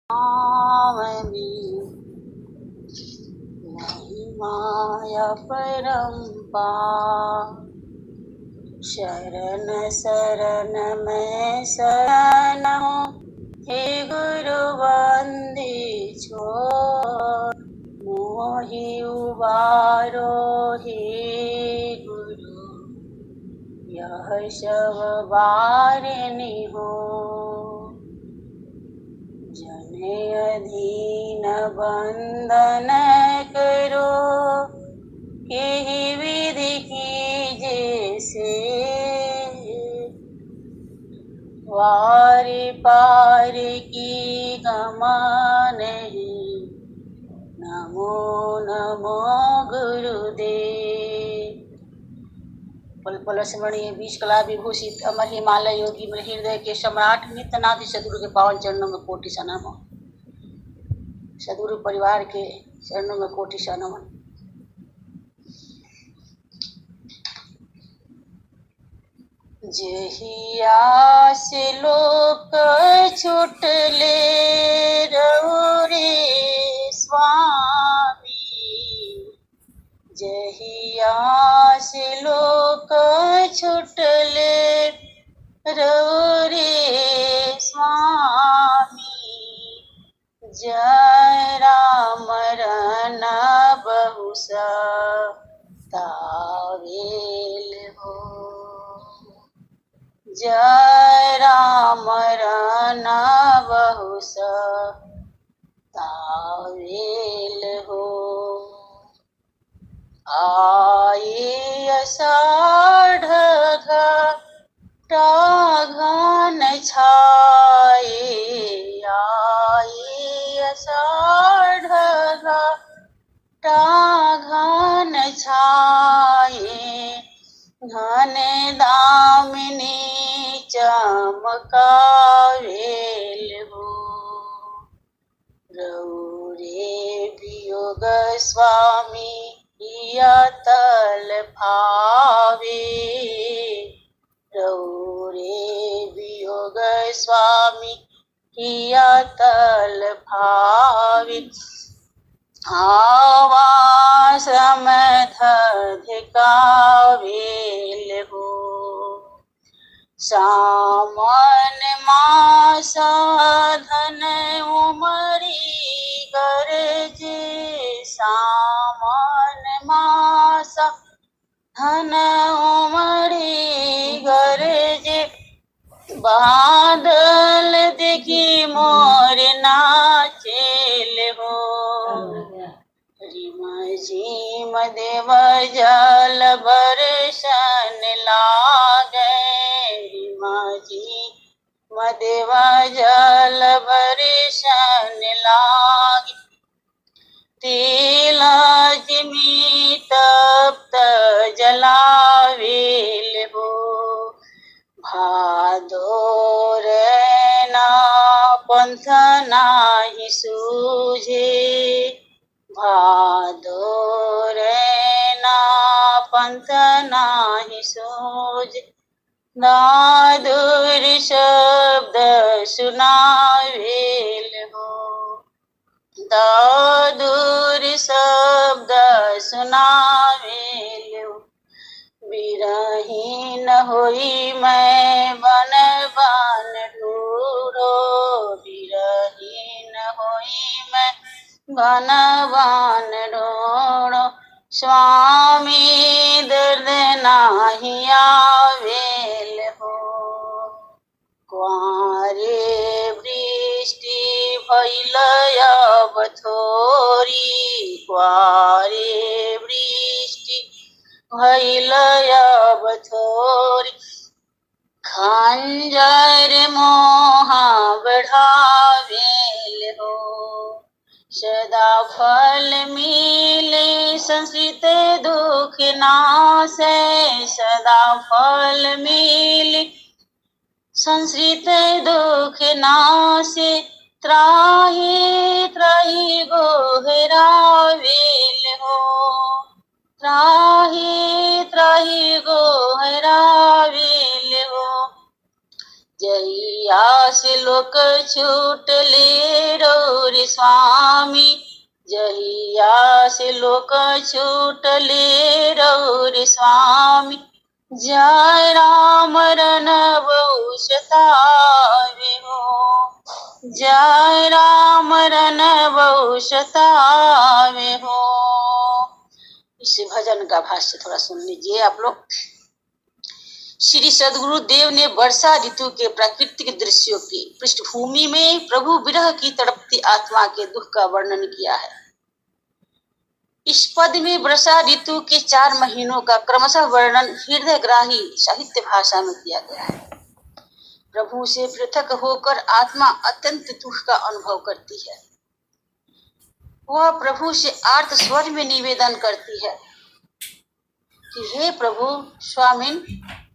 में नहीं माया परम्पार। शरण शरण में शरण हूँ, हे गुरु वंदे छोड़। मोहि उबारो हे गुरु, यह शव वारिणी हो। जने अधीन बंधन करो, केहि विधि कीजे से। वारि पार की गमा नहीं, नमो नमो गुरुदेव। पल पल स्मरणीय बीज कला विभूषित अमर हिमालय योगी मेरे हृदय के सम्राट नित्यनाथ सदगुरु के पावन चरणों में कोटि सा नमन। सदगुरु परिवार के चरणों में कोटि सा नमन। जहिया से लोक छुटले रहुरे स्वामी, जहिया से लोक छुटले रहुरे स्वामी। जय राम रन बहु सतावेल हो, जय राम रन बहु सतावेल हो। आए आषाढ़ घन छाए, आए आषाढ़ घन छाए। घन दामिनी चमकावेल हो, रौरे वियोग स्वामी या तल भावे। रौरे वियोग स्वामी या तल भावे। आवाश्रम धिकावेल हो, सावन मासा धन उमरी गरजे। सावन मासा धन उमरी गरजे। बादल देखी मोर नाचेल हो, रिम झिम देव जल बरसन लागे। रिम झिम देव जल बरसन लागे। तिलजिमी तप्त जलावेल हो, भादोर ना पंथ नाही सूझे। भादोर ना पंथ नाही सूझे। नादुर शब्द सुनावेल हो, दादुर शब्द सुनावेल हो। विरहीन होई मैं बन बन ढूंढो, विरहीन होई मैं बन बन ढूंढो। स्वामी दर्द नाही आवेल हो, कुआरे वृष्टि भइल अब थोरी। कुआरे वृष्टि भइल अब थोरी। खंजर मोहा बढ़ावेल हो, सदा फल मिले संस्कृत दुख नासे। सदा फल मिले संस्कृत दुख नासे। त्राहि त्राहि गोहरावेल हो, त्राहि त्राहि गोहरावेल हो। जहिया से लोक छूटले रो रे स्वामी, जहिया से लोक छूटले रहो रे स्वामी। जय राम रन बहु सतावे हो, जय राम रन बहु सतावे हो। इस भजन का भाष्य थोड़ा सुन लीजिए आप लोग। श्री सद्गुरु देव ने वर्षा ऋतु के प्राकृतिक दृश्यों की पृष्ठभूमि में प्रभु विरह की तड़पती आत्मा के दुख का वर्णन किया है। इस पद में वर्षा ऋतु के 4 महीनों का क्रमशः वर्णन हृदयग्राही साहित्य भाषा में किया गया है। प्रभु से पृथक होकर आत्मा अत्यंत दुख का अनुभव करती है। वह प्रभु से आर्त स्वर में निवेदन करती है कि हे प्रभु स्वामिन,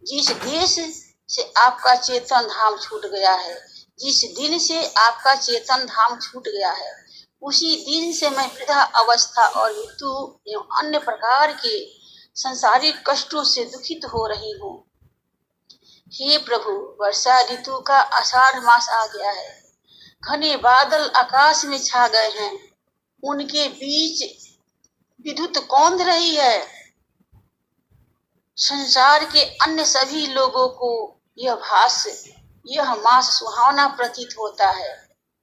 जिस देश से आपका चेतन धाम छूट गया है, जिस दिन से आपका चेतन धाम छूट गया है, उसी दिन से मैं वृद्धा अवस्था और मृत्यु एवं अन्य प्रकार के संसारिक कष्टों से दुखित हो रही हूँ। हे प्रभु, वर्षा ऋतु का आषाढ़ मास आ गया है। घने बादल आकाश में छा गए हैं, उनके बीच विद्युत कौंध रही है। संसार के अन्य सभी लोगों को यह मास सुहावना प्रतीत होता है,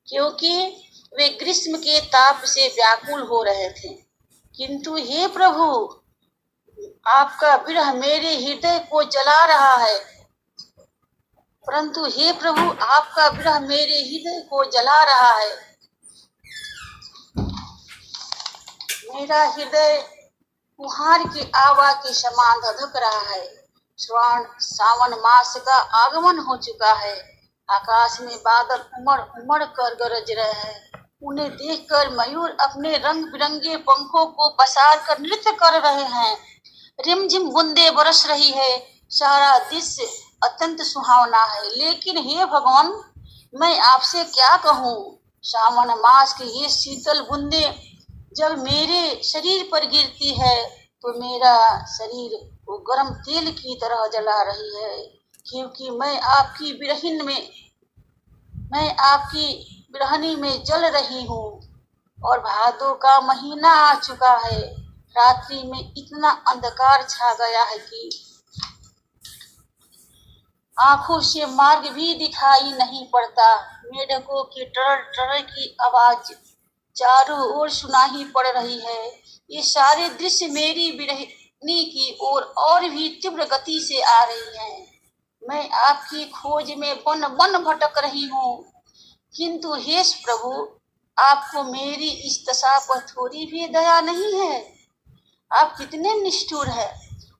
क्योंकि वे ग्रीष्म के ताप से व्याकुल हो रहे थे। किंतु हे प्रभु, आपका विरह मेरे हृदय को जला रहा है। परंतु हे प्रभु, आपका विरह मेरे हृदय को जला रहा है। मेरा हृदय कुहार की आवा के समान धधक रहा है। सावन मास का आगमन हो चुका है। आकाश में बादल उमड़ उमड़ कर गरज रहे हैं। उन्हें देखकर मयूर अपने रंग बिरंगे पंखों को पसार कर नृत्य कर रहे हैं। रिमझिम बूंदे बरस रही है। सारा दृश्य अत्यंत सुहावना है। लेकिन हे भगवान, मैं आपसे क्या कहूँ। सावन मास की ये शीतल बूंदे जब मेरे शरीर पर गिरती है तो मेरा शरीर वो गर्म तेल की तरह जला रही है, क्योंकि मैं आपकी बिरहनी में जल रही हूँ। और भादों का महीना आ चुका है। रात्रि में इतना अंधकार छा गया है कि आंखों से मार्ग भी दिखाई नहीं पड़ता। मेढकों की टर टर की आवाज चारों ओर सुनाई पड़ रही है। ये सारे दृश्य मेरी बिरहनी की ओर और भी तीव्र गति से आ रही हैं। मैं आपकी खोज में वन वन भटक रही हूँ, किंतु हे प्रभु, आपको मेरी इस दशा पर थोड़ी भी दया नहीं है। आप कितने निष्ठुर हैं,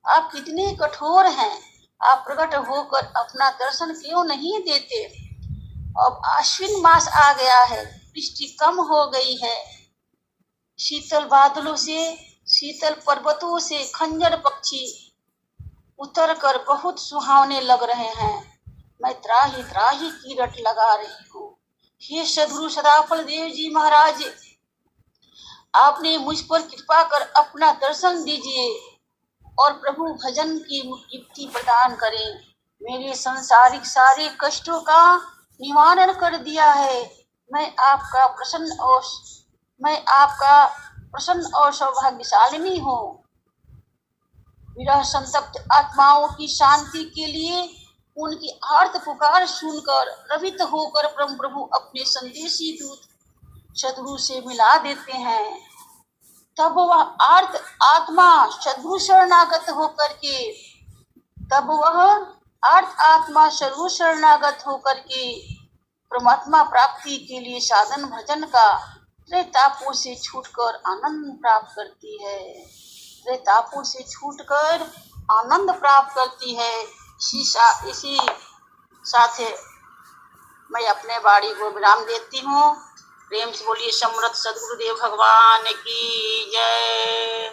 आप कितने कठोर हैं। आप प्रकट होकर अपना दर्शन क्यों नहीं देते। अब आश्विन मास आ गया है, वृष्टि कम हो गई है। शीतल बादलों से, शीतल पर्वतों से खंजर पक्षी उतर कर बहुत सुहावने लग रहे हैं। मैं त्राही त्राही की रट लगा रही हूँ। हे सद्गुरु सदाफल देव जी महाराज, आपने मुझ पर कृपा कर अपना दर्शन दीजिए और प्रभु भजन की युक्ति प्रदान करें। मेरे सांसारिक सारे कष्टों का निवारण कर दिया है। मैं आपका प्रसन्न और सौभाग्यशालिनी हूँ। विरह संतप्त आत्माओं की शांति के लिए उनकी आर्त पुकार सुनकर रवित होकर परम प्रभु अपने संदेशी दूत सद्गुरु से मिला देते हैं। तब वह आर्त आत्मा सद्गुरु शरणागत होकर के परमात्मा प्राप्ति के लिए साधन भजन का त्रैतापों से छूटकर आनंद प्राप्त करती है। त्रैतापों से छूटकर आनंद प्राप्त करती है। इसी साथ मैं अपने वाणी को विराम देती हूँ। प्रेम से बोलिए समर्थ सद्गुरुदेव भगवान की जय।